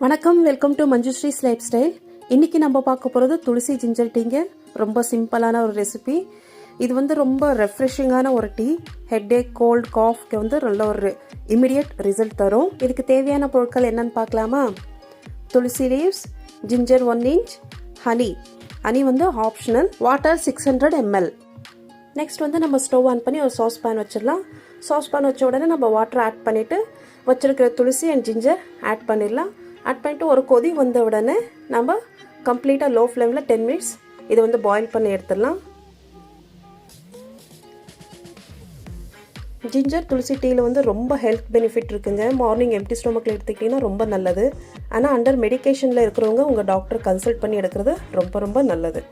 வணக்கம், welcome to மஞ்சுஸ்ரீஸ் life style. இன்றைக்கி நம்ம பார்க்க போகிறது துளசி ஜிஞ்சர் டீங்க. ரொம்ப சிம்பிளான ஒரு ரெசிபி. இது ரொம்ப ரெஃப்ரெஷிங்கான ஒரு டீ. ஹெட்டேக், கோல்ட், காஃப்க்கு நல்ல ஒரு இமிடியட் ரிசல்ட் தரும். இதுக்கு தேவையான பொருட்கள் என்னன்னு பார்க்கலாமா? Tulsi leaves, ginger 1 inch, honey optional, water 600 ml. Next நம்ம ஸ்டவ் ஆன் பண்ணி ஒரு சாஸ் பேன் வச்சிடலாம். சாஸ் பேன் வச்ச உடனே நம்ம வாட்டர் ஆட் பண்ணிவிட்டு வச்சிருக்கிற துளசி அண்ட் ஜிஞ்சர் ஆட் பண்ணிடலாம். ஆட் பண்ணிட்டு ஒரு கொதி வந்த உடனே நம்ம கம்ப்ளீட்டாக லோ ஃப்ளேமில் 10 minutes இதை பாயில் பண்ணி எடுத்துடலாம். ஜிஞ்சர் துளசி டீயில் ரொம்ப ஹெல்த் பெனிஃபிட் இருக்குங்க. மார்னிங் எம்டி ஸ்டொமக்கில் எடுத்துக்கிட்டிங்கன்னா ரொம்ப நல்லது. ஆனால் அண்டர் மெடிக்கேஷனில் இருக்கிறவங்க உங்கள் டாக்டர் கன்சல்ட் பண்ணி எடுக்கிறது ரொம்ப நல்லது.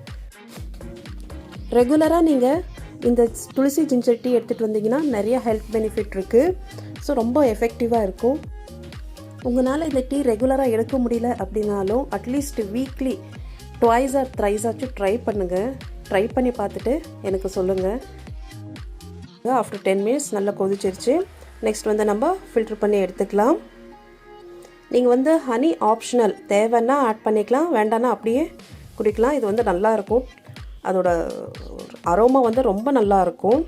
ரெகுலராக நீங்கள் இந்த துளசி ஜிஞ்சர் டீ எடுத்துகிட்டு வந்தீங்கன்னா நிறைய ஹெல்த் பெனிஃபிட் இருக்குது. ஸோ ரொம்ப எஃபெக்டிவாக இருக்கும். உங்களால் இந்த டீ ரெகுலராக எடுக்க முடியல அப்படின்னாலும் அட்லீஸ்ட் வீக்லி 2 or 3 ஆச்சும் ட்ரை பண்ணுங்கள். ட்ரை பண்ணி பார்த்துட்டு எனக்கு சொல்லுங்கள். ஆஃப்டர் 10 minutes நல்லா கொதிச்சிருச்சு. நெக்ஸ்ட் நம்ம ஃபில்டர் பண்ணி எடுத்துக்கலாம். நீங்கள் ஹனி ஆப்ஷனல், தேவைன்னா ஆட் பண்ணிக்கலாம், வேண்டான்னா அப்படியே குடிக்கலாம். இது நல்லாயிருக்கும். அதோட அரோமா ரொம்ப நல்லாயிருக்கும்.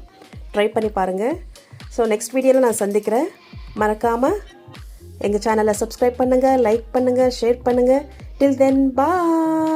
ட்ரை பண்ணி பாருங்கள். ஸோ நெக்ஸ்ட் வீடியோவில் நான் சந்திக்கிறேன். மறக்காமல் எங்கள் சேனலை சப்ஸ்கிரைப் பண்ணுங்கள், லைக் பண்ணுங்கள், ஷேர் பண்ணுங்கள். டில் தென் பாய்.